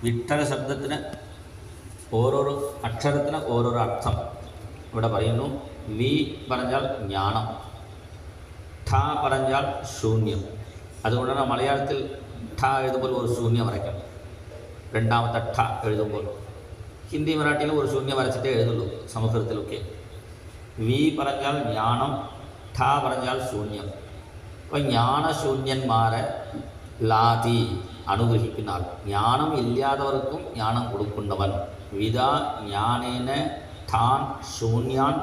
വിട്ടല ശബ്ദത്തിന് ഓരോരോ അക്ഷരത്തിന് ഓരോരോ അർത്ഥം ഇവിടെ പറയുന്നു. വി പറഞ്ഞാൽ ജ്ഞാനം, ഠ പറഞ്ഞാൽ ശൂന്യം. അതുകൊണ്ടാണ് മലയാളത്തിൽ ഠ എഴുതുമ്പോൾ ഒരു ശൂന്യം വരയ്ക്കണം, രണ്ടാമത്തെ ഠ എഴുതുമ്പോൾ. ഹിന്ദി മറാഠിയിലും ഒരു ശൂന്യം വരച്ചിട്ടേ എഴുതുള്ളൂ, സംസ്കൃതത്തിലൊക്കെ. വി പറഞ്ഞാൽ ജ്ഞാനം, ഠ പറഞ്ഞാൽ ശൂന്യം. അപ്പോൾ ജ്ഞാനശൂന്യന്മാരെ ലാതി അനുഗ്രഹിക്കുന്ന ആൾ, ജ്ഞാനം ഇല്ലാത്തവർക്കും ജ്ഞാനം കൊടുക്കുന്നവൻ. വിദ ജ്ഞാനേന ഠാൻ ശൂന്യാൻ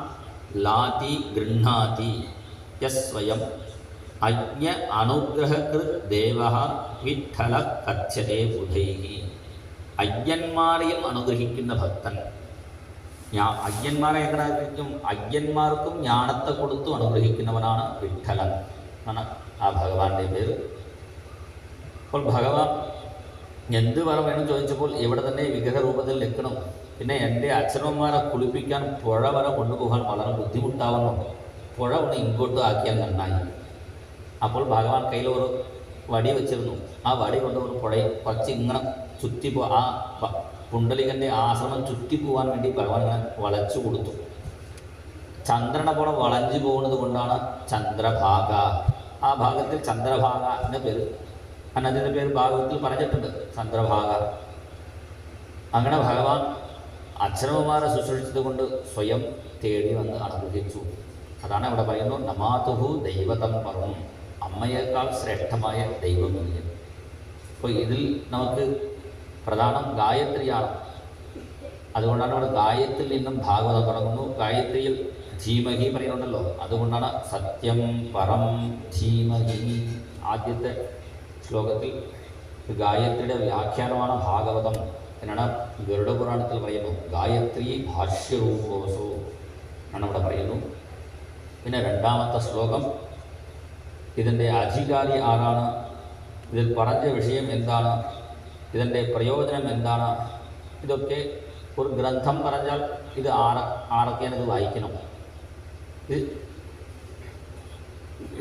ലാതി ഗൃഹാതി യസ്വയം അജ്ഞ അനുഗ്രഹകൃത് ദേവ വിഠല കഥ്യതേ ബുധൈഹി. അജ്ഞന്മാരെയും അനുഗ്രഹിക്കുന്ന ഭക്തൻ. അജ്ഞന്മാരെ എങ്ങനെ അനുഗ്രഹിക്കും? അജ്ഞന്മാർക്കും ജ്ഞാനത്തെ കൊടുത്തു അനുഗ്രഹിക്കുന്നവനാണ് വിഠലൻ ആണ് ആ ഭഗവാന്റെ പേര്. അപ്പോൾ ഭഗവാൻ എന്ത് വര വേണം ചോദിച്ചപ്പോൾ ഇവിടെ തന്നെ വിഗ്രഹ രൂപത്തിൽ നിൽക്കണം. പിന്നെ എൻ്റെ അച്ഛനമ്മമാരെ കുളിപ്പിക്കാൻ പുഴ വരെ കൊണ്ടുപോകാൻ വളരെ ബുദ്ധിമുട്ടാവുന്നു, പുഴ ഒന്ന് ഇങ്ങോട്ട് ആക്കിയാൽ നന്നായി. അപ്പോൾ ഭഗവാൻ കയ്യിൽ ഒരു വടി വെച്ചിരുന്നു. ആ വടി കൊണ്ട് ഒരു പുഴയിൽ കുറച്ച് ഇങ്ങനെ ആ പുണ്ടലികൻ്റെ ആശ്രമം ചുറ്റിപ്പോവാൻ വേണ്ടി ഭഗവാൻ ഇങ്ങനെ വളച്ചു കൊടുത്തു. ചന്ദ്രനെ പോലെ വളഞ്ഞു പോകുന്നത് കൊണ്ടാണ് ചന്ദ്രഭാഗ. ആ ഭാഗത്തിൽ ചന്ദ്രഭാഗ എന്ന പേര്, അതിൻ്റെ പേര് ഭാഗവത്തിൽ പറഞ്ഞിട്ടുണ്ട്, ചന്ദ്രഭാഗ. അങ്ങനെ ഭഗവാൻ അച്ഛനമ്മമാരെ ശുശ്രൂഷിച്ചത് കൊണ്ട് സ്വയം തേടി വന്ന് അനുഗ്രഹിച്ചു. അതാണ് ഇവിടെ പറയുന്നു, നമാതുഹു ദൈവതം പരം, അമ്മയേക്കാൾ ശ്രേഷ്ഠമായ ദൈവമില്ല. അപ്പോൾ ഇതിൽ നമുക്ക് പ്രധാനം ഗായത്രിയാണ്. അതുകൊണ്ടാണ് ഇവിടെ ഗായത്രിയിൽ നിന്നും ഭാഗവതം തുടങ്ങുന്നു. ഗായത്രിയിൽ ധീമഹി പറയുന്നുണ്ടല്ലോ, അതുകൊണ്ടാണ് സത്യം പരം ധീമഹി. ആദ്യത്തെ ശ്ലോകത്തിൽ ഗായത്രിയുടെ വ്യാഖ്യാനമാണ് ഭാഗവതം എന്നാണ് ഗരുഡപുരാണത്തിൽ പറയുന്നു. ഗായത്രി ഭാഷ്യരൂപോസോ എന്നാണ് ഇവിടെ പറയുന്നു. പിന്നെ രണ്ടാമത്തെ ശ്ലോകം, ഇതിൻ്റെ അധികാരി ആരാണ്, ഇതിൽ പറഞ്ഞ വിഷയം എന്താണ്, ഇതിൻ്റെ പ്രയോജനം എന്താണ്, ഇതൊക്കെ ഒരു ഗ്രന്ഥം പറഞ്ഞാൽ ഇത് ആരൊക്കെയാണ് ഇത് വായിക്കണം.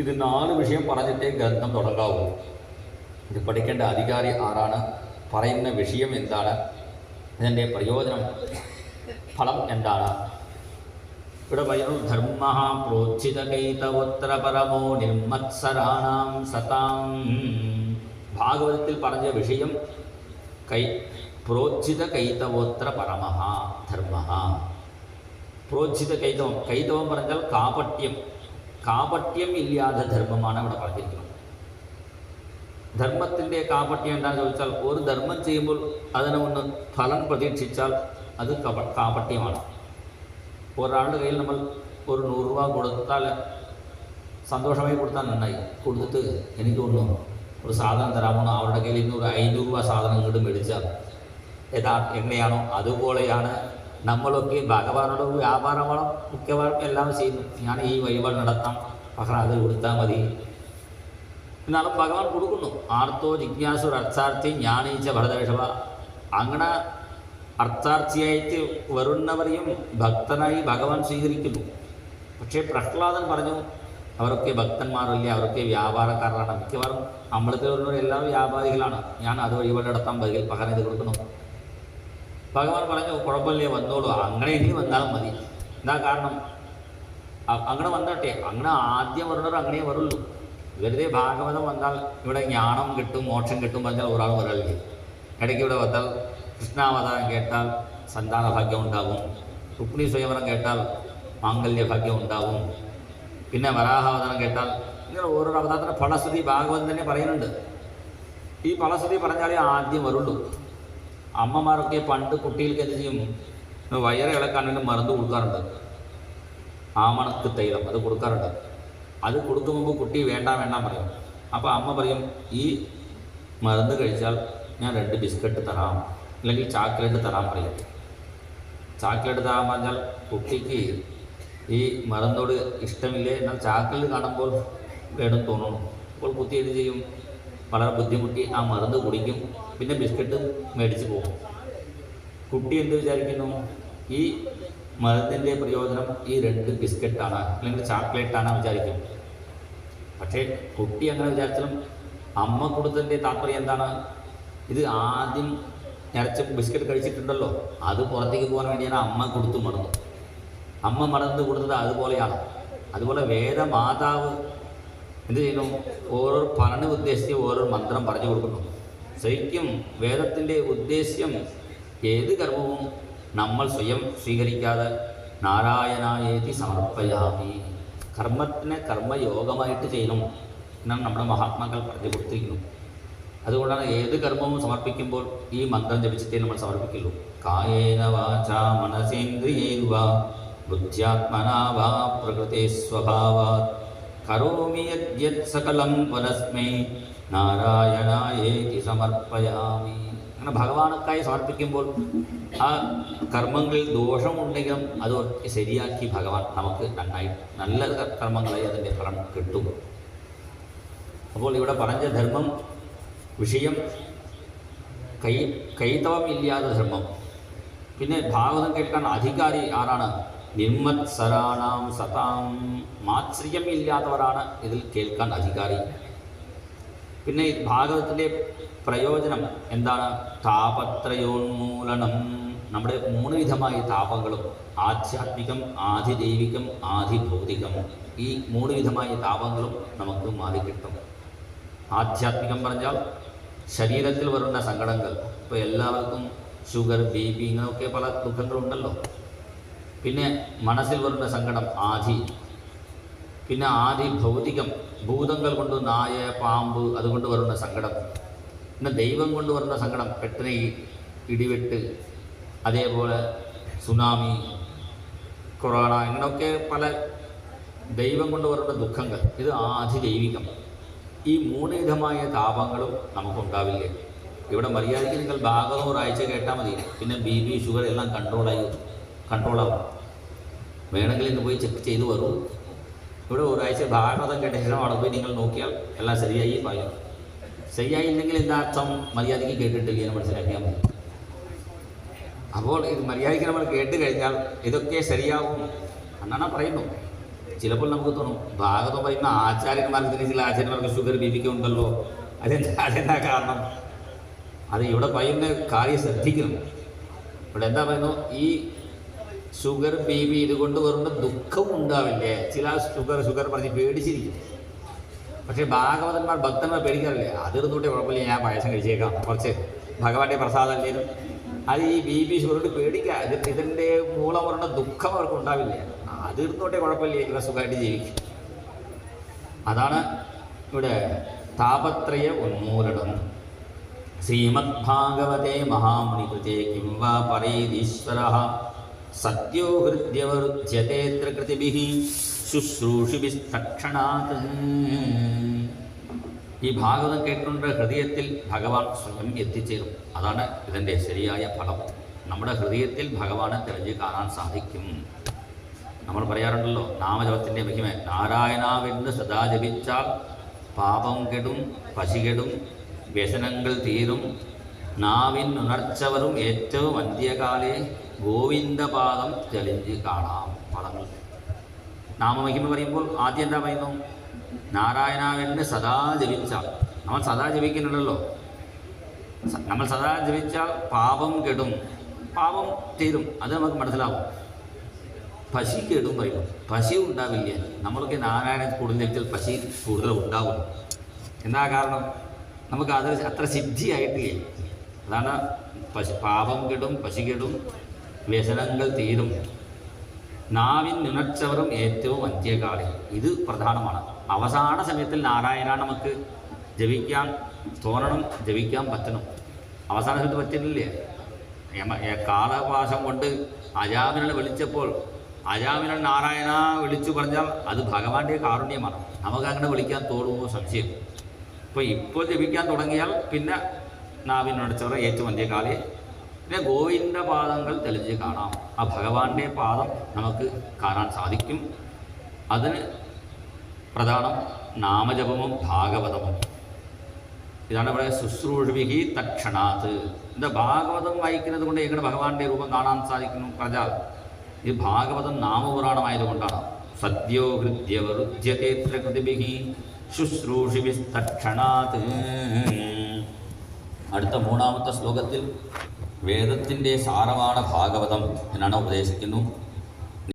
ഇത് 4 വിഷയം പറഞ്ഞിട്ടേ ഗ്രന്ഥം തുടങ്ങാവൂ. ഇത് പഠിക്കേണ്ട അധികാരി ആരാണ്, പറയുന്ന വിഷയം എന്താണ്, ഇതിൻ്റെ പ്രയോജനം ഫലം എന്താണ്. ഇവിടെ പറയുന്നു, ധർമ്മ പ്രോച്ചിത കൈതവോത്ര പരമോ നിർമത്സരാണാം സതാം. ഭാഗവതത്തിൽ പറഞ്ഞ വിഷയം പ്രോച്ചിത കൈതവോത്ര പരമഃ ധർമ്മ. പ്രോച്ചിത കൈതവം, കൈതവം പറഞ്ഞാൽ കാപട്യം. കാപട്യം ഇല്ലാത്ത ധർമ്മമാണ് ഇവിടെ പറഞ്ഞിരിക്കുന്നത്. ധർമ്മത്തിൻ്റെ കാപട്യം എന്താണെന്ന് ചോദിച്ചാൽ, ഒരു ധർമ്മം ചെയ്യുമ്പോൾ അതിനെ ഒന്ന് ഫലം പ്രതീക്ഷിച്ചാൽ അത് കാപട്യമാണ്. ഒരാളുടെ കയ്യിൽ നമ്മൾ ഒരു 100 രൂപ കൊടുത്താൽ സന്തോഷമായി കൊടുത്താൽ നന്നായി, കൊടുത്തിട്ട് എനിക്ക് തോന്നുന്നു ഒരു സാധനം തരാമോ, അവരുടെ കയ്യിൽ 500 രൂപ സാധനം ഇങ്ങോട്ട് മേടിച്ചാൽ എങ്ങനെയാണോ അതുപോലെയാണ് നമ്മളൊക്കെ ഭഗവാനോട് വ്യാപാരമാണ് മിക്കവാറും എല്ലാം ചെയ്യുന്നു. ഞാൻ ഈ വഴിപാട് നടത്താം, പക്ഷേ അത് കൊടുത്താൽ മതി എന്നാലും ഭഗവാൻ കൊടുക്കുന്നു. ആർത്തോ ജിജ്ഞാസു അർത്ഥാർത്ഥി ജ്ഞാനീച്ച ഭരതവേഷഭ. അങ്ങനെ അർത്ഥാർത്ഥിയായിട്ട് വരുന്നവരെയും ഭക്തനായി ഭഗവാൻ സ്വീകരിക്കുന്നു. പക്ഷേ പ്രഹ്ലാദൻ പറഞ്ഞു, അവരൊക്കെ ഭക്തന്മാരല്ലേ, അവരൊക്കെ വ്യാപാരക്കാരാണ്, മിക്കവാറും അമ്പലത്തിൽ വരുന്നവർ എല്ലാം വ്യാപാരികളാണ്, ഞാൻ അത് വഴിപാട് നടത്താൻ പകരം ഇത് കൊടുക്കുന്നു. ഭഗവാൻ പറഞ്ഞു, കുഴപ്പമില്ലേ, വന്നോളൂ, അങ്ങനെ ഇനി വന്നാലും മതി. എന്താ കാരണം? അങ്ങനെ വന്നോട്ടെ, അങ്ങനെ ആദ്യം വരുന്നവർ അങ്ങനെ വരുള്ളൂ. വെറുതെ ഭാഗവതം വന്നാൽ ഇവിടെ ജ്ഞാനം കിട്ടും, മോക്ഷം കിട്ടും പറഞ്ഞാൽ ഒരാൾ വരല്ലേ. ഇടയ്ക്ക് ഇവിടെ വന്നാൽ കൃഷ്ണാവതാരം കേട്ടാൽ സന്താന ഭാഗ്യം ഉണ്ടാവും, രുക്മിണി സ്വയംവരം കേട്ടാൽ മാംഗല്യഭാഗ്യം ഉണ്ടാവും, പിന്നെ വരാഹാവതാരം കേട്ടാൽ ഇങ്ങനെ ഓരോ അവതാരത്തിൻ്റെ ഫലശ്രുതി ഭാഗവതം തന്നെ പറയുന്നുണ്ട്. ഈ ഫലശ്രുതി പറഞ്ഞാലേ ആദ്യം വരുള്ളൂ. അമ്മമാരൊക്കെ പണ്ട് കുട്ടികൾക്ക് എന്ത് ചെയ്യും, വയറ് ഇളക്കാൻ വേണ്ടി മരുന്ന് കൊടുക്കാറുണ്ട്, ആമണക്ക് തൈലം അത് കൊടുക്കാറുണ്ട്. അത് കൊടുക്കുമ്പോൾ കുട്ടി വേണ്ട പറയും. അപ്പോൾ അമ്മ പറയും, ഈ മരുന്ന് കഴിച്ചാൽ ഞാൻ 2 ബിസ്ക്കറ്റ് തരാം, അല്ലെങ്കിൽ ചോക്ലേറ്റ് തരാൻ പറയും. ചോക്ലേറ്റ് തരാൻ പറഞ്ഞാൽ കുട്ടിക്ക് ഈ മരുന്നോട് ഇഷ്ടമില്ലേ, എന്നാൽ ചോക്ലേറ്റ് കാണുമ്പോൾ വേണം തോന്നുന്നു. അപ്പോൾ കുട്ടി എന്ത് ചെയ്യും, വളരെ ബുദ്ധിമുട്ടി ആ മരുന്ന് കുടിക്കും, പിന്നെ ബിസ്ക്കറ്റ് മേടിച്ച് പോകും. കുട്ടി എന്ത് വിചാരിക്കുന്നു, ഈ മരുന്നിൻ്റെ പ്രയോജനം ഈ 2 ബിസ്ക്കറ്റാണ് അല്ലെങ്കിൽ ചോക്ലേറ്റാണ് വിചാരിക്കും. പക്ഷേ കുട്ടി അങ്ങനെ വിചാരിച്ചാലും അമ്മ കൊടുത്തതിൻ്റെ താല്പര്യം എന്താണ്, ഇത് ആദ്യം നിറച്ച് ബിസ്ക്കറ്റ് കഴിച്ചിട്ടുണ്ടല്ലോ, അത് പുറത്തേക്ക് പോകാൻ വേണ്ടിയാണ് അമ്മ കൊടുത്തു മറന്നു. അമ്മ മറന്ന് കൊടുത്തത് അതുപോലെയാണ്. അതുപോലെ വേദമാതാവ് എന്ത് ചെയ്യുന്നു? ഓരോ ഫലന ഉദ്ദേശിച്ച് ഓരോ മന്ത്രം പറഞ്ഞു കൊടുക്കുന്നു. ശരിക്കും വേദത്തിൻ്റെ ഉദ്ദേശ്യം ഏത് കർമ്മവും നമ്മൾ സ്വയം സ്വീകരിക്കാതെ നാരായണായേതി സമർപ്പയാമി, കർമ്മത്തിനെ കർമ്മയോഗമായിട്ട് ചെയ്യണം എന്നാണ് നമ്മുടെ മഹാത്മാക്കൾ പറഞ്ഞു കൊടുത്തിരിക്കുന്നു. അതുകൊണ്ടാണ് ഏത് കർമ്മവും സമർപ്പിക്കുമ്പോൾ ഈ മന്ത്രം ജപിച്ചിട്ടേ നമ്മൾ സമർപ്പിക്കുള്ളൂ. കായേന വാചാ മനസേന്ദ്രിയേർവാ ബുദ്ധ്യാത്മനാ വാ പ്രകൃതേ സ്വഭാവാത് കരോമി യദ്യത് സകലം പരസ്മൈ നാരായണായേതി സമർപ്പയാമി. അങ്ങനെ ഭഗവാനക്കായി സമർപ്പിക്കുമ്പോൾ ആ കർമ്മങ്ങളിൽ ദോഷമുണ്ടെങ്കിലും അത് ശരിയാക്കി ഭഗവാൻ നമുക്ക് നന്നായി നല്ല കർമ്മങ്ങളായി അതിൻ്റെ ഫലം കിട്ടും. അപ്പോൾ ഇവിടെ പറഞ്ഞ ധർമ്മം വിഷയം കൈതവം ഇല്ലാത്ത ധർമ്മം. പിന്നെ ഭാഗവതം കേൾക്കാൻ അധികാരി ആരാണ്? നിർമ്മത്സരാണാം സതാം, മാത്സര്യം ഇല്ലാത്തവരാണ് ഇതിൽ കേൾക്കാൻ അധികാരി. പിന്നെ ഭാഗവതത്തിൻ്റെ പ്രയോജനം എന്താണ്? താപത്രയോന്മൂലനം. നമ്മുടെ 3 വിധമായ താപങ്ങളും ആധ്യാത്മികം, ആധിദൈവികം, ആധിഭൗതികം, ഈ 3 വിധമായ താപങ്ങളും നമുക്ക് മാറിക്കിട്ടും. ആധ്യാത്മികം പറഞ്ഞാൽ ശരീരത്തിൽ വരുന്ന സങ്കടങ്ങൾ. ഇപ്പോൾ എല്ലാവർക്കും ഷുഗർ, BP ഇങ്ങനെയൊക്കെ പല ദുഃഖങ്ങളുണ്ടല്ലോ. പിന്നെ മനസ്സിൽ വരുന്ന സങ്കടം ആധി. പിന്നെ ആദി ഭൗതികം, ഭൂതങ്ങൾ കൊണ്ട് നായ, പാമ്പ് അതുകൊണ്ട് വരുന്ന സങ്കടം. പിന്നെ ദൈവം കൊണ്ട് വരുന്ന സങ്കടം, പെട്ടെന്ന് ഇടിവെട്ട്, അതേപോലെ സുനാമി, കൊറോണ, ഇങ്ങനെയൊക്കെ പല ദൈവം കൊണ്ട് വരുന്ന ദുഃഖങ്ങൾ. ഇത് ആദി ദൈവികം. ഈ 3 വിധമായ താപങ്ങളും നമുക്കുണ്ടാവില്ലേ? ഇവിടെ മര്യാദയ്ക്ക് നിങ്ങൾ ഭാഗവതം ഒരാഴ്ച കേട്ടാൽ മതി. പിന്നെ BP, ഷുഗർ എല്ലാം കൺട്രോളാവും. വേണമെങ്കിൽ ഇന്ന് പോയി ചെക്ക് ചെയ്ത് വരൂ. ഇവിടെ ഒരാഴ്ച ഭാഗവതം കേട്ട ശേഷം അവിടെ പോയി നിങ്ങൾ നോക്കിയാൽ എല്ലാം ശരിയായി പറയും. ശരിയായില്ലെങ്കിൽ എന്താ അർത്ഥം? മര്യാദയ്ക്ക് കേട്ടിട്ടില്ല എന്ന് മനസ്സിലാക്കിയാൽ മതി. അപ്പോൾ ഇത് മര്യാദയ്ക്ക് നമ്മൾ കേട്ട് കഴിഞ്ഞാൽ ഇതൊക്കെ ശരിയാവും എന്നാണ് പറയുന്നു. ചിലപ്പോൾ നമുക്ക് തോന്നും ഭാഗവതം പറയുന്ന ആചാര്യന്മാർക്ക്, ചില ആചാര്യന്മാർക്ക് ഷുഗർ BP ഉണ്ടല്ലോ, അതെന്താ കാരണം? അത് ഇവിടെ പറയുന്ന കാര്യം ശ്രദ്ധിക്കണം. ഇവിടെ എന്താ പറയുന്നു? ഈ ഷുഗർ BP ഇതുകൊണ്ട് വരുന്ന ദുഃഖം ഉണ്ടാവില്ലേ? ചില ഷുഗർ പറഞ്ഞ് പേടിച്ചിരിക്കും. പക്ഷേ ഭാഗവതന്മാർ, ഭക്തന്മാർ പേടിക്കാറില്ലേ? അതിർന്നൂട്ടെ കുഴപ്പമില്ല, ഞാൻ പായസം കഴിച്ചേക്കാം, കുറച്ച് ഭഗവാന്റെ പ്രസാദമല്ലേലും. അത് ഈ BP ഷുഗറോട് പേടിക്കുക. ഇതിൻ്റെ മൂലം വരുന്ന ദുഃഖം അവർക്ക് ഉണ്ടാവില്ല. അതിർന്നോട്ടെ കുഴപ്പമില്ല, ഇവ സുഖമായിട്ട് ജീവിക്കും. അതാണ് ഇവിടെ താപത്രയ ഉന്മൂലനം. ശ്രീമദ് ഭാഗവതേ മഹാമുനികൃതേ കിം വാ പരേതീശ്വരഃ സത്യോ ഹൃദ്യവരുധ്യതേത്ര കൃതിഭിഃ ശുശ്രൂഷിഭിസ്തക്ഷണാത്. ഈ ഭാഗവതം കേട്ടുകൊണ്ട് ഹൃദയത്തിൽ ഭഗവാൻ സ്വയം എത്തിച്ചേരും. അതാണ് ഇതിൻ്റെ ശരിയായ ഫലം. നമ്മുടെ ഹൃദയത്തിൽ ഭഗവാനെ തെളിഞ്ഞ് കാണാൻ സാധിക്കും. നമ്മൾ പറയാറുണ്ടല്ലോ നാമജപത്തിൻ്റെ മഹിമ. നാരായണാവെന്ന് സദാ ജപിച്ചാൽ പാപം കെടും, പശി കെടും, വ്യസനങ്ങൾ തീരും, നാവിനുണർച്ച വരും, ഏറ്റവും അന്ത്യകാലേ ഗോവിന്ദപാദം തെളിഞ്ഞ് കാണാം. പദങ്ങൾ നാമമഹിമ പറയുമ്പോൾ ആദ്യം എന്താ പറയുന്നു? നാരായണാവെന്ന് സദാ ജപിച്ചാൽ. നമ്മൾ സദാ ജപിക്കുന്നുണ്ടല്ലോ. നമ്മൾ സദാ ജപിച്ചാൽ പാപം കെടും, പാപം തീരും. അത് നമുക്ക് മനസ്സിലാവും. പശി കേടും പറയും. പശി ഉണ്ടാവില്ല. നമ്മളൊക്കെ നാരായണ കൂടുതൽ ജപിച്ചാൽ പശി കൂടുതൽ ഉണ്ടാവും. എന്താ കാരണം? നമുക്ക് അത് അത്ര സിദ്ധിയായിട്ടില്ലേ. അതാണ് പാപം കെടും, പശി കെടും, വ്യസനങ്ങൾ തീരും, നാവിൻ നുണച്ചവറും ഏറ്റവും അന്ത്യകാലം. ഇത് പ്രധാനമാണ്. അവസാന സമയത്തിൽ നാരായണ നമുക്ക് ജപിക്കാൻ തോന്നണം, ജപിക്കാൻ പറ്റണം. അവസാന സമയത്ത് പറ്റില്ലേ? കാലപാശം കൊണ്ട് അജാമിനെ വിളിച്ചപ്പോൾ അജാമിനൻ നാരായണ വിളിച്ചു പറഞ്ഞാൽ അത് ഭഗവാന്റെ കാരുണ്യമാണ്. നമുക്കങ്ങനെ വിളിക്കാൻ തോന്നുമോ? സംശയം. ഇപ്പോൾ ജപിക്കാൻ തുടങ്ങിയാൽ പിന്നെ നാവിനുണച്ചവർ ഏറ്റവും അന്ത്യകാലേ. പിന്നെ ഗോവിന്ദ പാദങ്ങൾ തെളിഞ്ഞ് കാണാം. ആ ഭഗവാന്റെ പാദം നമുക്ക് കാണാൻ സാധിക്കും. അതിന് പ്രധാനം നാമജപവും ഭാഗവതവും. ഇതാണ് ഇവിടെ ശുശ്രൂഷിഭി തക്ഷണാത്ത്. എന്താ ഭാഗവതം വായിക്കുന്നത് കൊണ്ട് എങ്ങനെ ഭഗവാന്റെ രൂപം കാണാൻ സാധിക്കുന്നു പറഞ്ഞാൽ ഈ ഭാഗവതം നാമപുരാണമായതുകൊണ്ടാണ്. സദ്യോ ഹൃദ്യവരുധ്യതേത്ര കൃതിഭിഃ ശുശ്രൂഷിഭിസ്തക്ഷണാത്. അടുത്ത 3-ാമത്തെ ശ്ലോകത്തിൽ വേദത്തിൻ്റെ സാരമാണ് ഭാഗവതം എന്നാണ് ഉപദേശിക്കുന്നു.